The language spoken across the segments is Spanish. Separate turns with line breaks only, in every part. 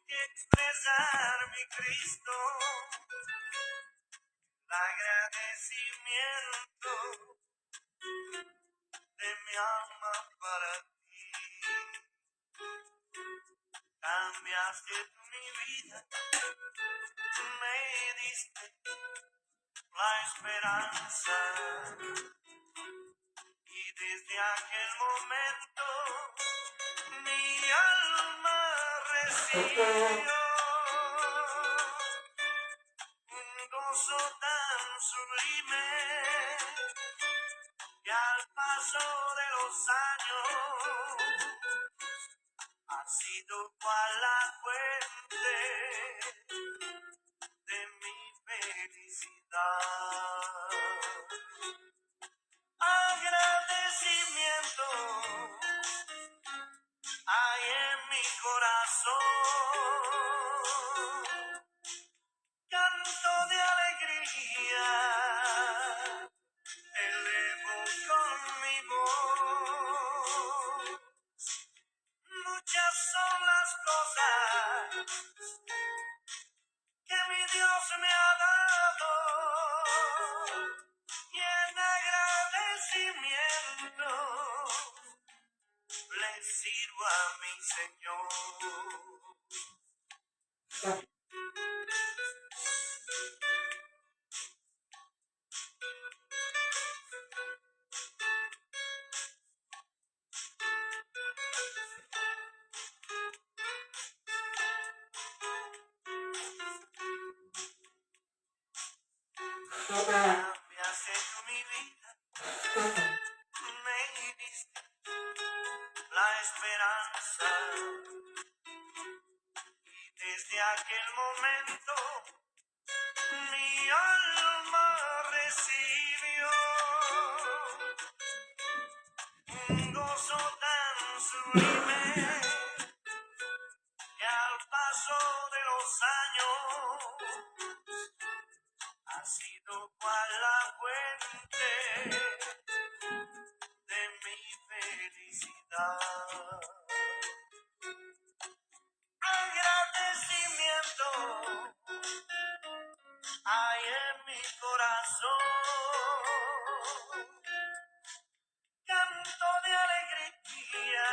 que expresar mi Cristo, el agradecimiento de mi alma para ti. Cambiaste mi vida, me diste la esperanza y desde aquel momento mi alma recibió un gozo tan sublime que al paso de los años ha sido cual la fuente de mi felicidad. Agradecimiento hay en mi corazón, canto de alegría, elevo con mi voz. Muchas son las cosas que mi Dios me ha dado y en agradecimiento le sirvo a mi Señor. Cambiaste tú mi vida, me diste la esperanza y desde aquel momento mi alma recibió un gozo tan sublime que al paso de los años ha sido cual la fuente de mi felicidad. Agradecimiento hay en mi corazón, canto de alegría,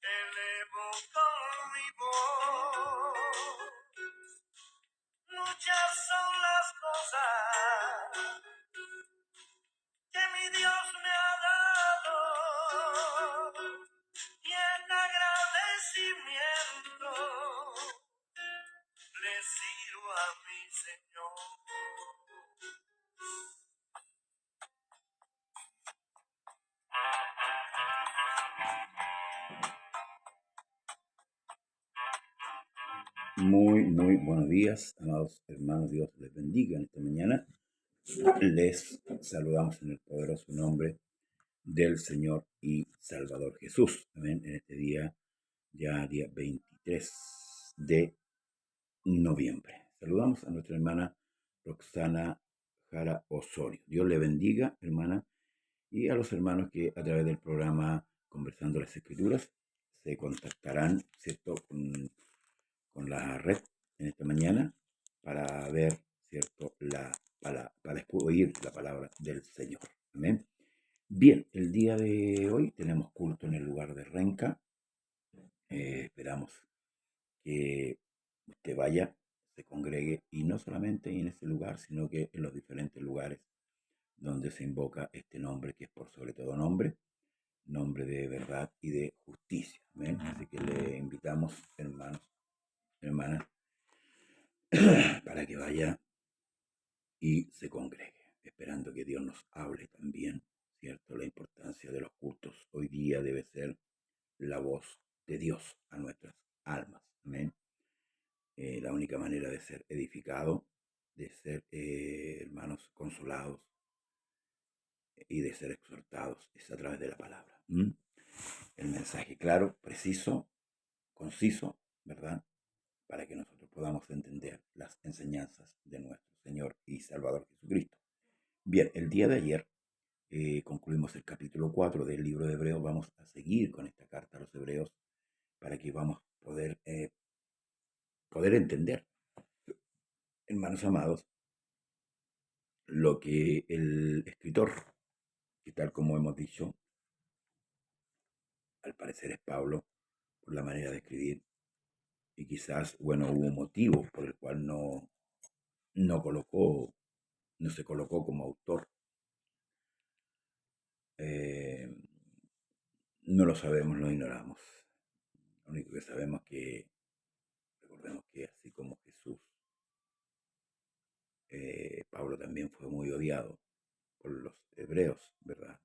elevo con mi voz. Muchas son las cosas que mi Dios me ha dado y en agradecimiento le sirvo a mi Señor.
Muy buenos días, amados hermanos. Dios les bendiga en esta mañana. Les saludamos en el poderoso nombre del Señor y Salvador Jesús. Amén. En este día, ya día 23 de noviembre. Saludamos a nuestra hermana Roxana Jara Osorio. Dios le bendiga, hermana, y a los hermanos que a través del programa Conversando las Escrituras se contactarán, ¿cierto?, con la red en esta mañana para ver, ¿cierto?, para oír la palabra del Señor. Amén. Bien, el día de hoy tenemos culto en el lugar de Renca. Esperamos que usted vaya, se congregue, y no solamente en ese lugar, sino que en los diferentes lugares donde se invoca este nombre, que es por sobre todo nombre de verdad y de justicia. Amén. Así que le invitamos, hermanos, hermanas, para que vaya y se congregue, esperando que Dios nos hable también, ¿cierto? La importancia de los cultos hoy día debe ser la voz de Dios a nuestras almas. Amén. La única manera de ser edificado, de ser, hermanos, consolados y de ser exhortados es a través de la palabra. El mensaje claro, preciso, conciso, ¿verdad?, para que nosotros podamos entender las enseñanzas de nuestro Señor y Salvador Jesucristo. Bien, el día de ayer concluimos el capítulo 4 del libro de Hebreos. Vamos a seguir con esta carta a los Hebreos para que vamos a poder poder entender, hermanos amados, lo que el escritor, que tal como hemos dicho, al parecer es Pablo, por la manera de escribir, y quizás, bueno, hubo motivos por el cual no colocó, no se colocó como autor. No lo sabemos, lo ignoramos. Lo único que sabemos que, recordemos que así como Jesús, Pablo también fue muy odiado por los hebreos, ¿verdad?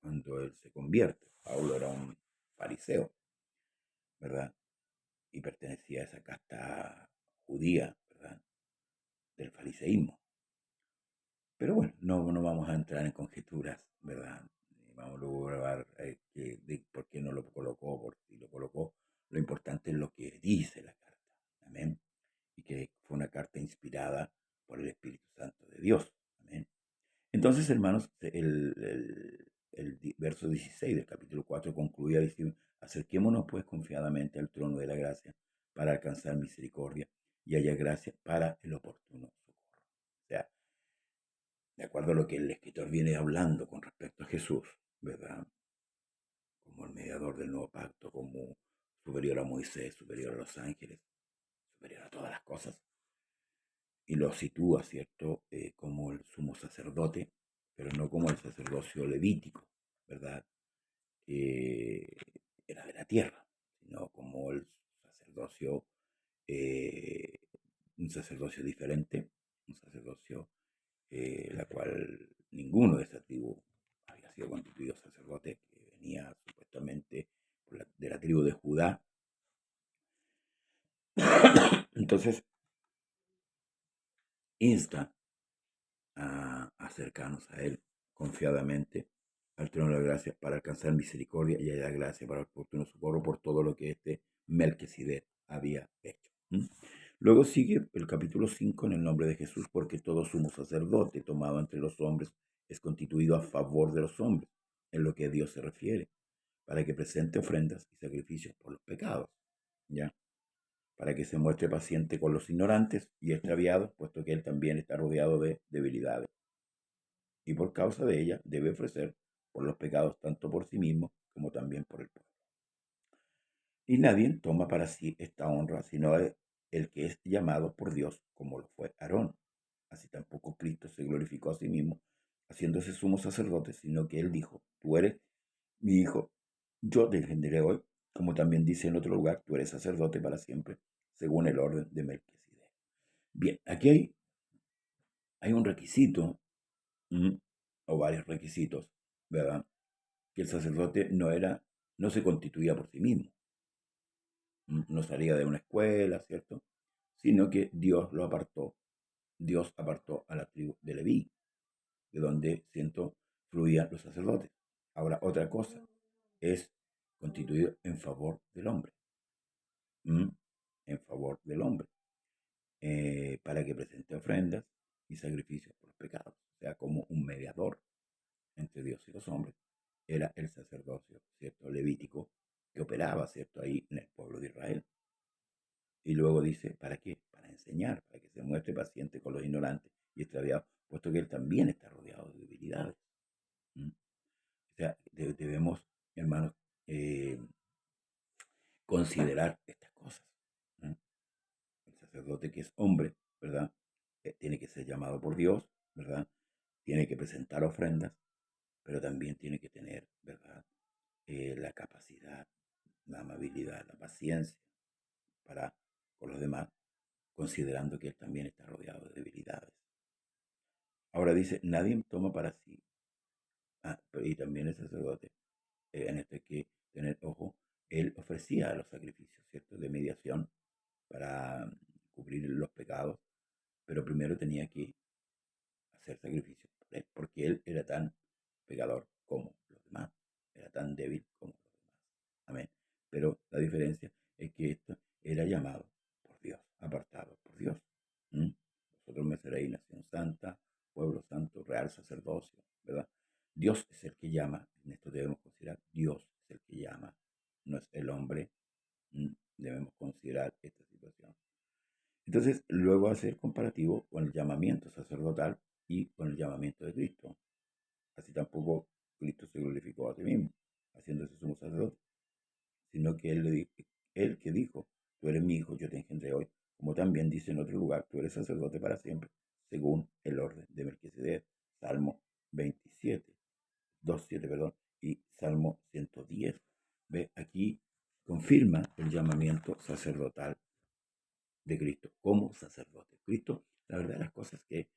Cuando él se convierte. Pablo era un fariseo, ¿verdad? Y pertenecía a esa casta judía, ¿verdad? Del fariseísmo. Pero bueno, no vamos a entrar en conjeturas, ¿verdad? Vamos luego a ver de por qué no lo colocó, por si lo colocó. Lo importante es lo que dice la carta. Amén. Y que fue una carta inspirada por el Espíritu Santo de Dios. Amén. Entonces, hermanos, el verso 16 del capítulo 4 concluía diciendo, acerquémonos pues confiadamente al trono de la gracia para alcanzar misericordia y haya gracia para el oportuno socorro. O sea, de acuerdo a lo que el escritor viene hablando con respecto a Jesús, ¿verdad? Como el mediador del nuevo pacto, como superior a Moisés, superior a los ángeles, superior a todas las cosas. Y lo sitúa, ¿cierto?, como el sumo sacerdote, pero no como el sacerdocio levítico, ¿verdad? Que era de la tierra, sino como el sacerdocio, eh, un sacerdocio diferente, un sacerdocio la cual ninguno de esa tribu había sido constituido sacerdote, que venía supuestamente de la tribu de Judá. Entonces, insta a acercarnos a Él confiadamente al trono de la gracia para alcanzar misericordia y hallar gracia para el oportuno socorro por todo lo que este Melquisedec había hecho. Luego sigue el capítulo 5 en el nombre de Jesús, porque todo sumo sacerdote tomado entre los hombres es constituido a favor de los hombres, en lo que a Dios se refiere, para que presente ofrendas y sacrificios por los pecados, ¿ya? Para que se muestre paciente con los ignorantes y extraviados, puesto que él también está rodeado de debilidades. Y por causa de ella debe ofrecer por los pecados tanto por sí mismo como también por el pueblo. Y nadie toma para sí esta honra, sino el que es llamado por Dios, como lo fue Aarón. Así tampoco Cristo se glorificó a sí mismo, haciéndose sumo sacerdote, sino que él dijo, tú eres mi hijo, yo te engendré hoy, como también dice en otro lugar, tú eres sacerdote para siempre, según el orden de Melquisedec. Bien, aquí hay un requisito, o varios requisitos, ¿verdad? Que el sacerdote no se constituía por sí mismo, no salía de una escuela, ¿cierto? Sino que Dios lo apartó. Dios apartó a la tribu de Leví, de donde, siento, fluían los sacerdotes. Ahora, otra cosa es constituido en favor del hombre, en favor del hombre, para que presente ofrendas y sacrificios por los pecados, o sea, como un mediador entre Dios y los hombres. Era el sacerdocio, ¿cierto?, levítico, que operaba, ¿cierto?, ahí en el pueblo de Israel. Y luego dice, ¿para qué? Para enseñar, para que se muestre paciente con los ignorantes y extraviados, puesto que él también está rodeado de debilidades. O sea, debemos, hermanos, considerar estas cosas. El sacerdote que es hombre, ¿verdad? Tiene que ser llamado por Dios, ¿verdad? Tiene que presentar ofrendas, pero también tiene que tener, ¿verdad? La capacidad, la amabilidad, la paciencia para con los demás, considerando que él también está rodeado de debilidades. Ahora dice, nadie toma para sí. Y también el sacerdote, en esto hay que tener ojo, él ofrecía los sacrificios, ¿cierto?, de mediación para cubrir los pecados, pero primero tenía que hacer sacrificios por él, porque él era tan pecador como los demás, era tan débil como los demás. Amén. Pero la diferencia es que esto era llamado por Dios, apartado por Dios. Vosotros me seréis nación santa, pueblo santo, real sacerdocio, ¿verdad? Dios es el que llama, en esto debemos considerar, Dios es el que llama, no es el hombre. Debemos considerar esta situación. Entonces, luego hace el comparativo con el llamamiento sacerdotal y con el llamamiento de Cristo. Así tampoco Cristo se glorificó a sí mismo, haciéndose sumo sacerdote, sino que él que dijo, tú eres mi hijo, yo te engendré hoy, como también dice en otro lugar, tú eres sacerdote para siempre, según el orden de Melquisedec, Salmo 27, 2:7, perdón, y Salmo 110. Ve, aquí confirma el llamamiento sacerdotal de Cristo como sacerdote. Cristo, la verdad, las cosas que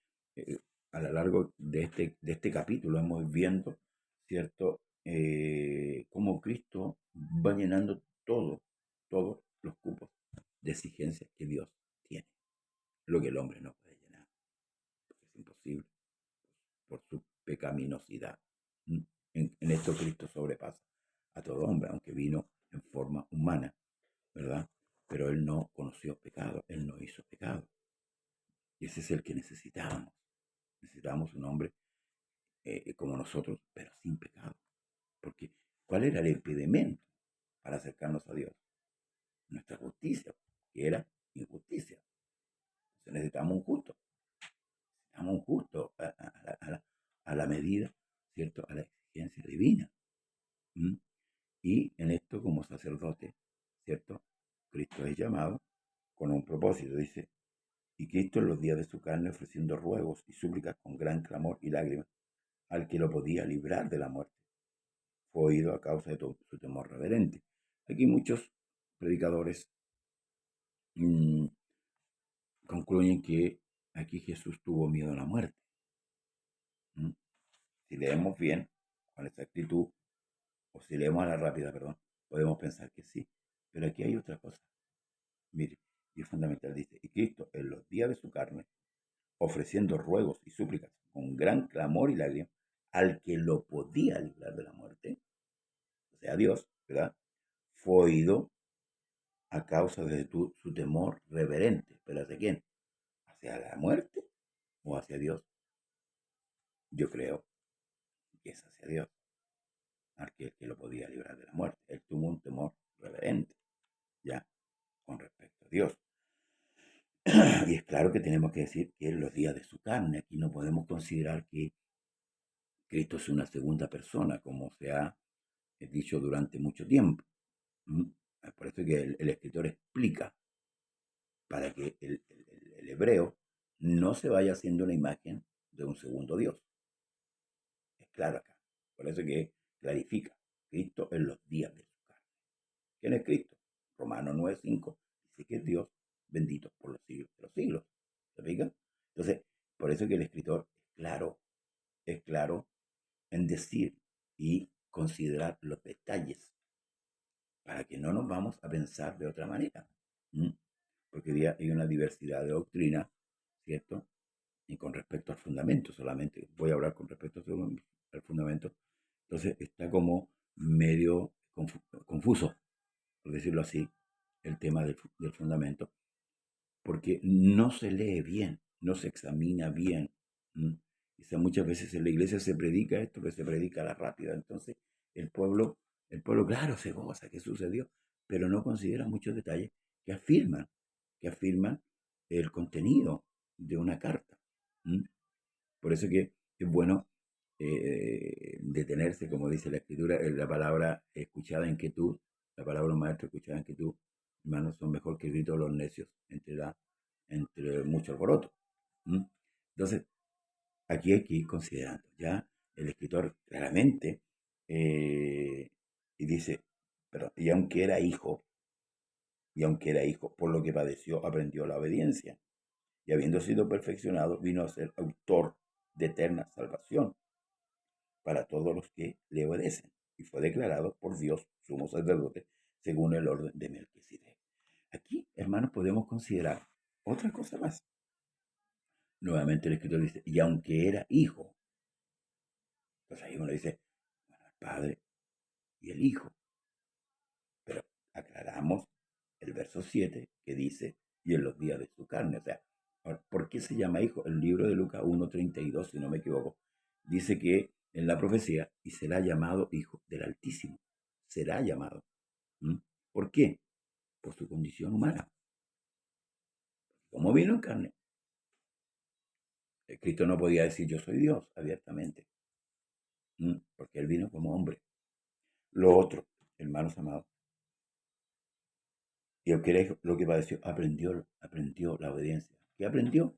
a lo largo de este capítulo hemos viendo, ¿cierto? Cómo Cristo va llenando todos los cupos de exigencias que Dios tiene, lo que el hombre no puede llenar, porque es imposible por su pecaminosidad. ¿Mm? En esto Cristo sobrepasa a todo hombre, aunque vino en forma humana, ¿verdad? Pero él no conoció pecado, él no hizo pecado. Y ese es el que necesitábamos. Necesitábamos un hombre como nosotros, pero sin pecado. Porque, ¿cuál era el impedimento para acercarnos a Dios? Nuestra justicia, que era injusticia. Entonces necesitamos un justo. Necesitamos un justo a la medida, ¿cierto? A la exigencia divina. ¿Mm? Y en esto, como sacerdote, ¿cierto? Cristo es llamado con un propósito. Dice, y Cristo en los días de su carne ofreciendo ruegos y súplicas con gran clamor y lágrimas al que lo podía librar de la muerte. Fue oído a causa de su temor reverente. Aquí muchos predicadores mmm, concluyen que aquí Jesús tuvo miedo a la muerte. ¿Mm? Si leemos bien, con exactitud, o si leemos a la rápida, perdón, podemos pensar que sí. Pero aquí hay otra cosa. Mire, y es fundamental, dice, y Cristo en los días de su carne, ofreciendo ruegos y súplicas con gran clamor y lágrimas al que lo podía librar de la muerte, o sea, Dios, ¿verdad? Fue oído a causa de su temor reverente. ¿Pero hacia quién? ¿Hacia la muerte o hacia Dios? Yo creo que es hacia Dios, al que lo podía librar de la muerte. Él tuvo un temor reverente, ya, con respecto a Dios. Y es claro que tenemos que decir que en los días de su carne, aquí no podemos considerar que Cristo es una segunda persona, como se ha dicho durante mucho tiempo. Por eso que el escritor explica, para que el hebreo no se vaya haciendo una imagen de un segundo Dios. Es claro acá. Por eso que clarifica, Cristo en los días de su carne. ¿Quién es Cristo? Romanos 9:5 dice que es Dios bendito por los siglos de los siglos. ¿Se fija? Entonces, por eso que el escritor es claro en decir y considerar los detalles para que no nos vamos a pensar de otra manera. Porque hoy día hay una diversidad de doctrina, ¿cierto? Y con respecto al fundamento, solamente voy a hablar con respecto al fundamento. Entonces está como medio confuso, por decirlo así, el tema del fundamento, porque no se lee bien, no se examina bien. Quizá muchas veces en la iglesia se predica esto, pero se predica a la rápida. Entonces el pueblo, claro, se goza, que sucedió, pero no considera muchos detalles que afirman el contenido de una carta. Por eso que es bueno detenerse, como dice la escritura, en la palabra escuchada en quietud, la palabra maestro escuchada en quietud, hermanos, son mejor que el grito de los necios entre mucho alboroto. Entonces, aquí hay que ir considerando. Ya el escritor claramente y dice, pero, y aunque era hijo, por lo que padeció, aprendió la obediencia. Y habiendo sido perfeccionado, vino a ser autor de eterna salvación para todos los que le obedecen. Y fue declarado por Dios sumo sacerdote según el orden de Melquisedec. Aquí, hermanos, podemos considerar otra cosa más. Nuevamente el escritor dice, y aunque era hijo, pues ahí uno dice, bueno, el Padre y el Hijo. Pero aclaramos el verso 7 que dice, y en los días de su carne. O sea, ¿por qué se llama hijo? El libro de Lucas 1:32, si no me equivoco, dice que en la profecía, y será llamado hijo del Altísimo. Será llamado. ¿Por qué? Por su condición humana. como vino en carne. Cristo no podía decir yo soy Dios abiertamente, porque él vino como hombre. Lo otro, hermanos amados, y lo que padeció, aprendió la obediencia. ¿Qué aprendió?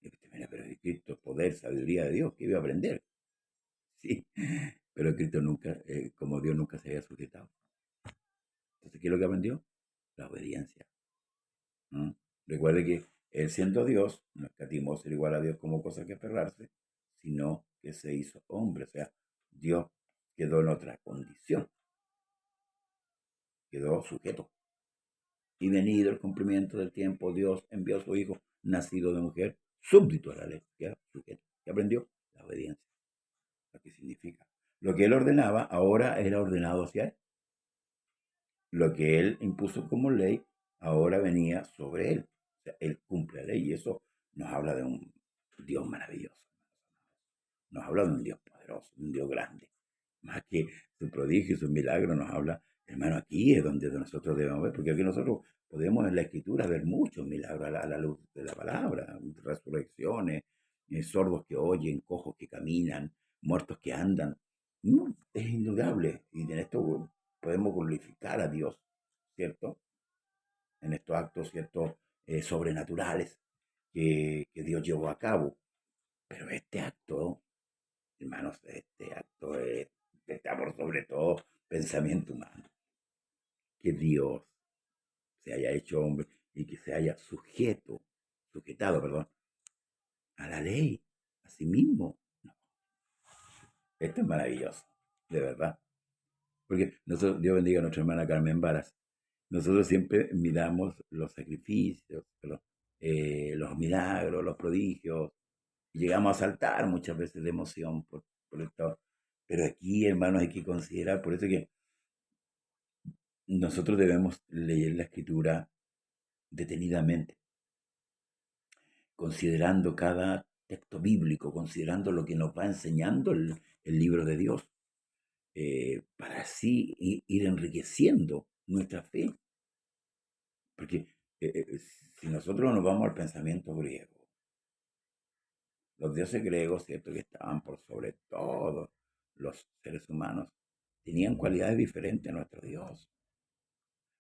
Y usted mira, pero de Cristo, poder, sabiduría de Dios, ¿qué iba a aprender? Sí, pero Cristo nunca, como Dios nunca se había sujetado. Entonces, ¿qué es lo que aprendió? La obediencia. ¿Mm? Recuerde que él siendo Dios, no escatimó ser igual a Dios como cosa que aferrarse, sino que se hizo hombre. O sea, Dios quedó en otra condición, quedó sujeto. Y venido el cumplimiento del tiempo, Dios envió a su Hijo, nacido de mujer, súbdito a la ley, que era sujeto. ¿Qué aprendió? La obediencia. ¿Lo que significa? Lo que él ordenaba, ahora era ordenado hacia él. Lo que él impuso como ley, ahora venía sobre él. O sea, él cumple la ley y eso nos habla de un Dios maravilloso. Nos habla de un Dios poderoso, de un Dios grande. Más que su prodigio y sus milagros nos habla, hermano, aquí es donde nosotros debemos ver, porque aquí nosotros podemos en la Escritura ver muchos milagros a la luz de la palabra, resurrecciones, sordos que oyen, cojos que caminan, muertos que andan. Es indudable y en esto podemos glorificar a Dios, ¿cierto? En estos actos, ¿cierto? Sobrenaturales que Dios llevó a cabo. Pero este acto, hermanos, este acto está por sobre todo pensamiento humano. Que Dios se haya hecho hombre y que se haya sujetado, perdón, a la ley, a sí mismo. No, esto es maravilloso, de verdad. Porque nosotros, Dios bendiga a nuestra hermana Carmen Varas. Nosotros siempre miramos los sacrificios, los milagros, los prodigios, y llegamos a saltar muchas veces de emoción por esto. Pero aquí, hermanos, hay que considerar, por eso que nosotros debemos leer la escritura detenidamente, considerando cada texto bíblico, considerando lo que nos va enseñando el libro de Dios, para así ir enriqueciendo nuestra fe. Porque si nosotros nos vamos al pensamiento griego, los dioses griegos, ¿cierto?, que estaban por sobre todos los seres humanos, tenían cualidades diferentes a nuestro Dios.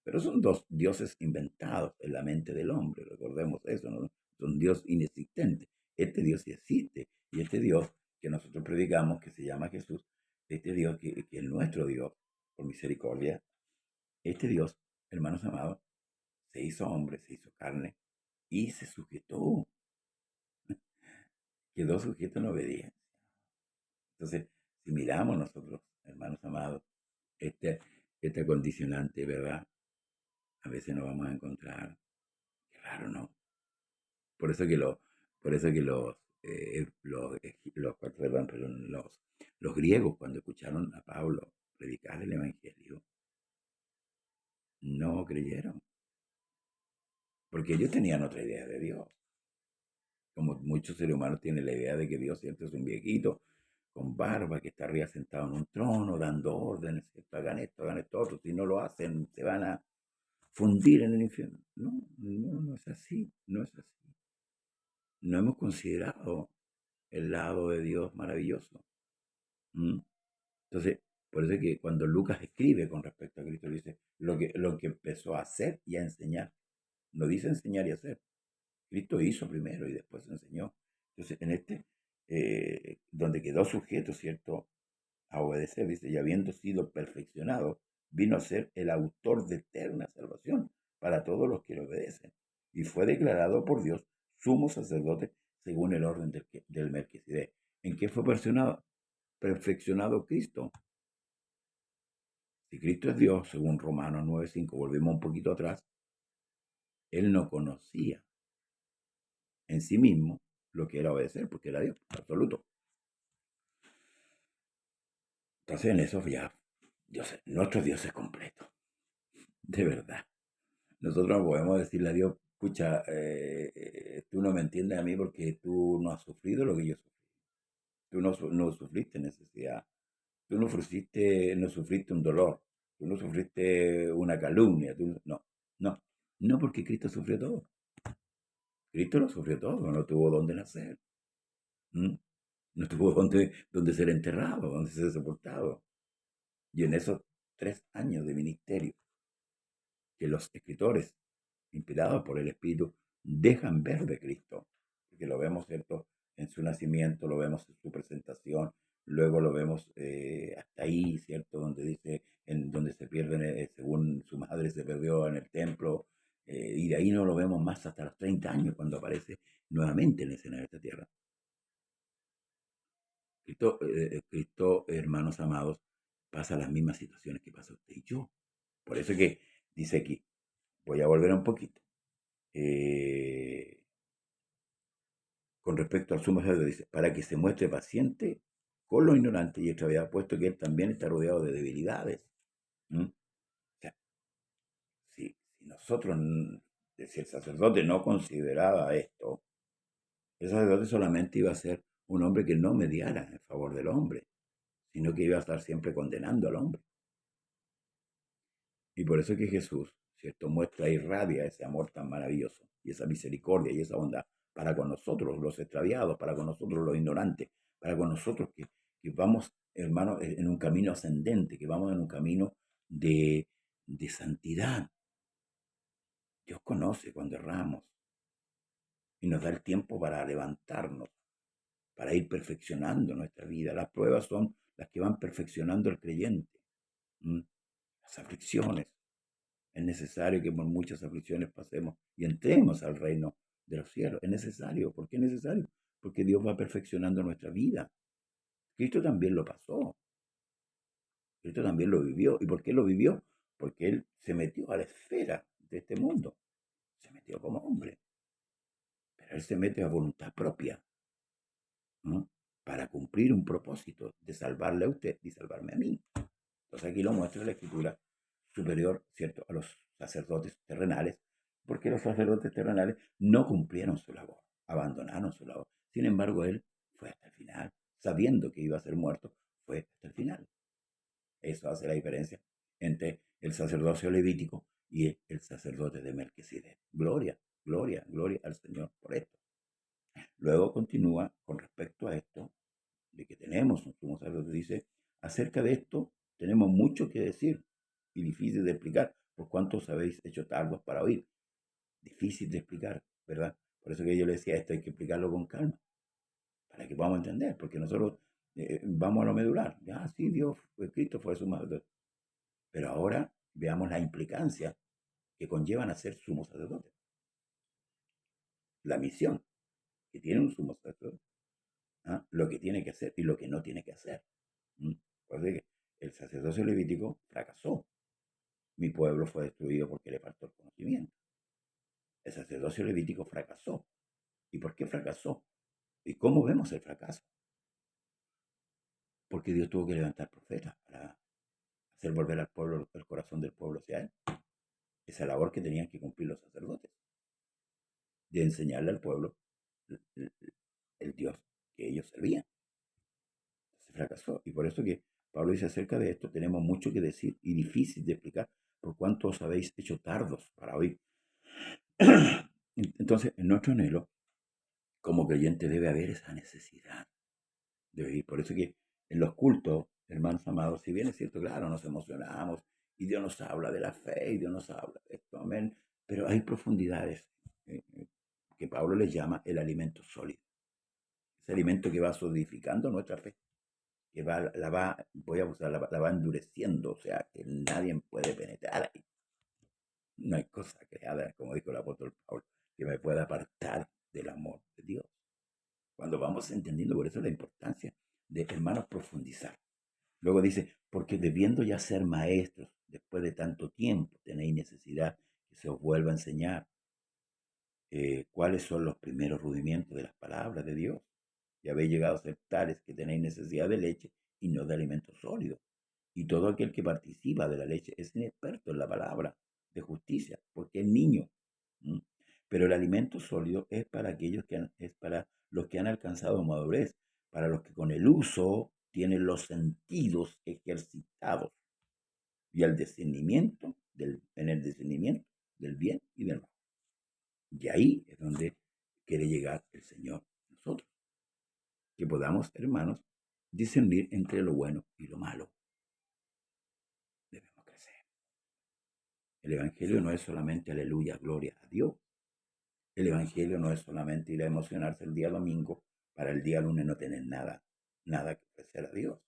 Pero son dos dioses inventados en la mente del hombre, recordemos eso, ¿no? Son Dios inexistente. Este Dios sí existe. Y este Dios que nosotros predicamos, que se llama Jesús, este Dios que es nuestro Dios, por misericordia, este Dios, hermanos amados, se hizo hombre, se hizo carne y se sujetó, quedó sujeto en obediencia. Entonces, si miramos nosotros, hermanos amados, este condicionante, ¿verdad? A veces nos vamos a encontrar, qué raro, ¿no? Por eso que los griegos, cuando escucharon a Pablo predicar el Evangelio, no creyeron, porque ellos tenían otra idea de Dios. Como muchos seres humanos tienen la idea de que Dios, ¿cierto?, es un viejito con barba que está arriba sentado en un trono dando órdenes, ¿cierto? Hagan esto otro. Si no lo hacen, se van a fundir en el infierno. No, no es así, no es así. No hemos considerado el lado de Dios maravilloso. ¿Mm? Entonces, por eso es que cuando Lucas escribe con respecto a Cristo, dice lo que empezó a hacer y a enseñar. No dice enseñar y hacer. Cristo hizo primero y después enseñó. Entonces, en donde quedó sujeto, ¿cierto?, a obedecer, dice, y habiendo sido perfeccionado, vino a ser el autor de eterna salvación para todos los que le obedecen. Y fue declarado por Dios sumo sacerdote según el orden del Melquisedec. ¿En qué fue perfeccionado Cristo? Si Cristo es Dios, según Romanos 9:5, volvemos un poquito atrás, él no conocía en sí mismo lo que era obedecer, porque era Dios, absoluto. Entonces en eso ya nuestro Dios es completo, de verdad. Nosotros no podemos decirle a Dios, escucha, tú no me entiendes a mí porque tú no has sufrido lo que yo sufrí. Tú no sufriste necesidad. Tú no sufriste un dolor. Tú no sufriste una calumnia. No, no. No, porque Cristo sufrió todo. Cristo lo sufrió todo, no tuvo dónde nacer. ¿Mm? No tuvo dónde ser enterrado, dónde ser sepultado. Y en esos 3 años de ministerio que los escritores, inspirados por el Espíritu, dejan ver de Cristo, porque lo vemos, ¿cierto?, en su nacimiento, lo vemos en su presentación, luego lo vemos hasta ahí, ¿cierto?, donde dice, en donde se pierden, según su madre se perdió en el templo, y de ahí no lo vemos más hasta los 30 años, cuando aparece nuevamente en la escena de esta tierra. Cristo, hermanos amados, pasa las mismas situaciones que pasa usted y yo. Por eso que dice aquí, voy a volver un poquito. Con respecto al sumo sacerdote, dice, para que se muestre paciente con los ignorantes y extraviados, puesto que él también está rodeado de debilidades. O sea, si nosotros, si el sacerdote no consideraba esto, el sacerdote solamente iba a ser un hombre que no mediara en favor del hombre, sino que iba a estar siempre condenando al hombre. Y por eso es que Jesús, ¿cierto?, muestra y irradia ese amor tan maravilloso y esa misericordia y esa bondad para con nosotros los extraviados, para con nosotros los ignorantes, para con nosotros que vamos, hermanos, en un camino ascendente, que vamos en un camino de santidad. Dios conoce cuando erramos y nos da el tiempo para levantarnos, para ir perfeccionando nuestra vida. Las pruebas son las que van perfeccionando al creyente. Las aflicciones. Es necesario que por muchas aflicciones pasemos y entremos al reino de los cielos. Es necesario. ¿Por qué es necesario? Porque Dios va perfeccionando nuestra vida. Cristo también lo pasó. Cristo también lo vivió. ¿Y por qué lo vivió? Porque Él se metió a la esfera de este mundo. Se metió como hombre. Pero Él se mete a voluntad propia, ¿no?, para cumplir un propósito de salvarle a usted y salvarme a mí. Entonces aquí lo muestra la Escritura superior, ¿cierto?, a los sacerdotes terrenales, porque los sacerdotes terrenales no cumplieron su labor, abandonaron su labor. Sin embargo, él fue hasta el final, sabiendo que iba a ser muerto, fue hasta el final. Eso hace la diferencia entre el sacerdocio levítico y el sacerdote de Melquisedec. Gloria, gloria, gloria al Señor por esto. Luego continúa con respecto a esto, de que tenemos un sumo sacerdote, dice, acerca de esto tenemos mucho que decir y difícil de explicar, por cuanto os habéis hecho tardos para oír. Difícil de explicar, ¿verdad? Por eso que yo le decía, esto hay que explicarlo con calma, para que podamos entender, porque nosotros vamos a lo medular. Ya, sí, Dios, pues Cristo fue sumo sacerdote. Pero ahora veamos la implicancia que conllevan a ser sumo sacerdote. La misión que tiene un sumo sacerdote, lo que tiene que hacer y lo que no tiene que hacer. Por eso que el sacerdocio levítico fracasó. Mi pueblo fue destruido porque le faltó el conocimiento. El sacerdocio levítico fracasó. ¿Y por qué fracasó? ¿Y cómo vemos el fracaso? Porque Dios tuvo que levantar profetas para hacer volver al pueblo, el corazón del pueblo hacia él. Esa labor que tenían que cumplir los sacerdotes, de enseñarle al pueblo el Dios que ellos servían. Se fracasó. Y por eso que Pablo dice acerca de esto, tenemos mucho que decir y difícil de explicar, por cuánto os habéis hecho tardos para oír. Entonces, en nuestro anhelo, como creyente, debe haber esa necesidad de oír. Por eso que en los cultos, hermanos amados, si bien es cierto, claro, nos emocionamos y Dios nos habla de la fe y Dios nos habla de esto, amén, pero hay profundidades que Pablo les llama el alimento sólido. Ese alimento que va solidificando nuestra fe, que voy a usar, la va endureciendo, o sea, que nadie puede penetrar ahí. No hay cosa creada, como dijo el apóstol Pablo, que me pueda apartar del amor de Dios. Cuando vamos entendiendo, por eso la importancia de, hermanos, profundizar. Luego dice, porque debiendo ya ser maestros, después de tanto tiempo, tenéis necesidad que se os vuelva a enseñar cuáles son los primeros rudimentos de las palabras de Dios. Y habéis llegado a ser tales que tenéis necesidad de leche y no de alimento sólido. Y todo aquel que participa de la leche es inexperto en la palabra de justicia, porque es niño. Pero el alimento sólido es para aquellos es para los que han alcanzado madurez, para los que con el uso tienen los sentidos ejercitados y el discernimiento en el discernimiento del bien y del mal. porque ahí es donde quiere llegar el Señor a nosotros. Que podamos, hermanos, discernir entre lo bueno y lo malo. Debemos crecer. El Evangelio no es solamente aleluya, gloria a Dios. El Evangelio no es solamente ir a emocionarse el día domingo para el día lunes no tener nada que ofrecer a Dios.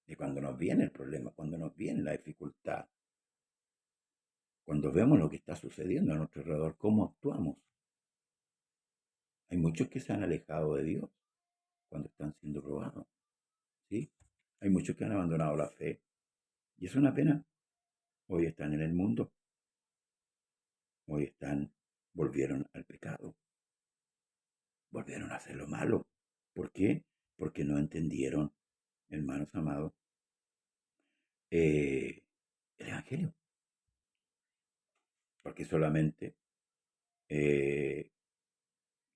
Y cuando nos viene el problema, cuando nos viene la dificultad, cuando vemos lo que está sucediendo a nuestro alrededor, ¿cómo actuamos? Hay muchos que se han alejado de Dios cuando están siendo probados, ¿sí? Hay muchos que han abandonado la fe. Y es una pena. Hoy están en el mundo. Hoy volvieron al pecado. Volvieron a hacer lo malo. ¿Por qué? Porque no entendieron, hermanos amados, el Evangelio. Porque solamente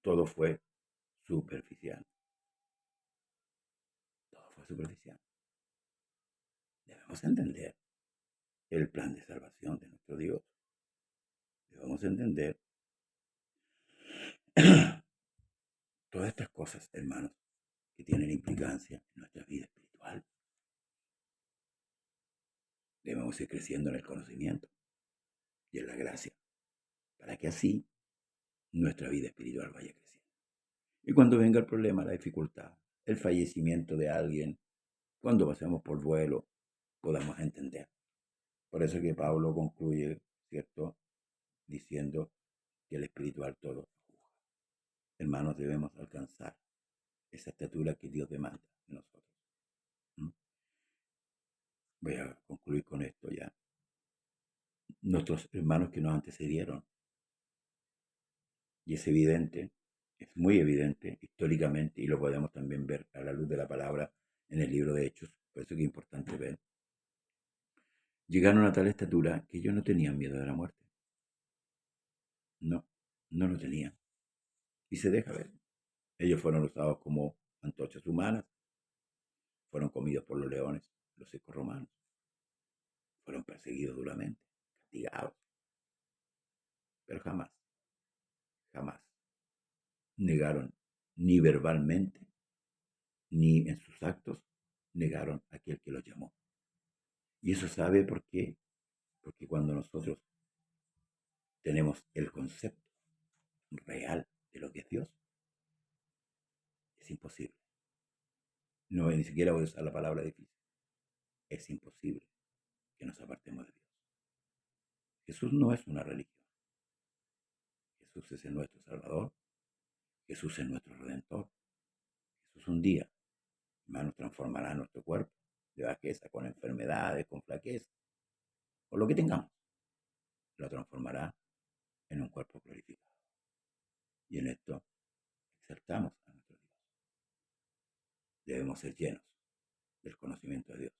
todo fue superficial. Todo fue superficial. Debemos entender el plan de salvación de nuestro Dios. Debemos entender todas estas cosas, hermanos, que tienen implicancia en nuestra vida espiritual. Debemos ir creciendo en el conocimiento y en la gracia, para que así nuestra vida espiritual vaya creciendo. Y cuando venga el problema, la dificultad, el fallecimiento de alguien, cuando pasemos por duelo, podamos entender. Por eso que Pablo concluye, ¿cierto?, diciendo que el espiritual todo juzga. Hermanos, debemos alcanzar esa estatura que Dios demanda de nosotros. Voy a concluir con esto ya. Nuestros hermanos que nos antecedieron, y es evidente, es muy evidente históricamente, y lo podemos también ver a la luz de la palabra en el libro de Hechos, por eso que es importante ver. Llegaron a tal estatura que ellos no tenían miedo de la muerte. No lo tenían. Y se deja ver. Ellos fueron usados como antorchas humanas, fueron comidos por los leones, los circos romanos, fueron perseguidos duramente, castigados, pero jamás negaron, ni verbalmente, ni en sus actos, negaron a aquel que los llamó. Y eso sabe por qué, porque cuando nosotros tenemos el concepto real de lo que es Dios, es imposible. No, ni siquiera voy a usar la palabra difícil. Es imposible que nos apartemos de Dios. Jesús no es una religión. Jesús es nuestro Salvador. Jesús es nuestro Redentor. Jesús un día, hermanos, transformará nuestro cuerpo de bajeza, con enfermedades, con flaqueza, con lo que tengamos. Lo transformará en un cuerpo glorificado. Y en esto exaltamos a nuestro Dios. Debemos ser llenos del conocimiento de Dios,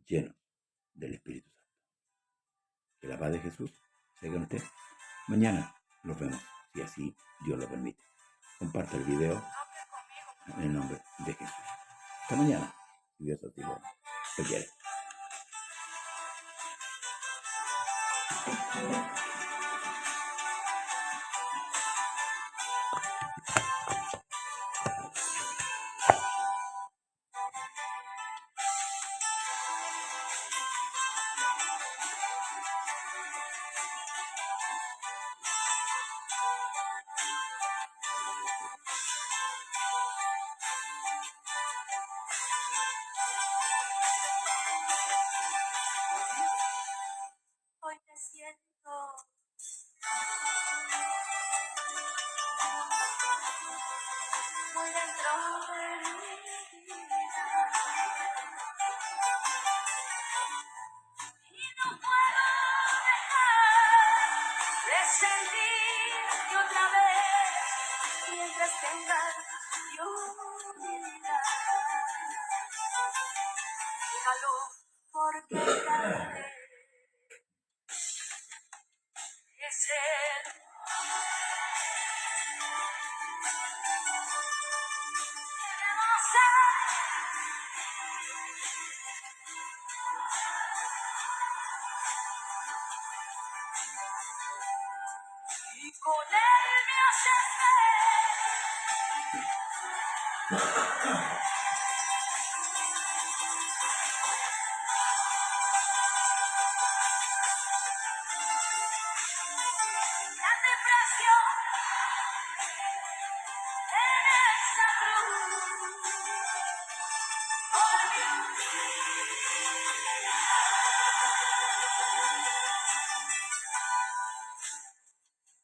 llenos del Espíritu Santo. Que la paz de Jesús sea con usted. Mañana los vemos, si así Dios lo permite. Comparte el video en el nombre de Jesús. Hasta mañana, si Dios así lo quiere.
Hoy te siento con él me hace la depresión en esta cruz.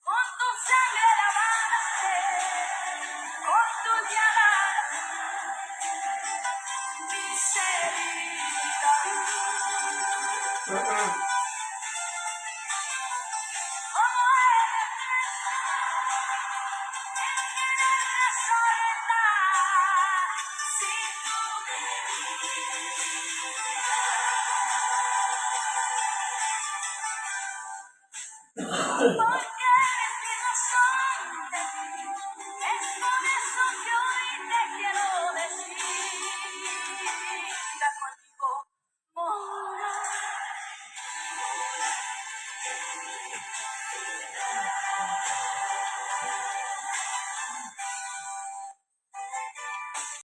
Con tu sangre lavaste, con tu llagas mis heridas. Como en soledad, sin tu debilidad.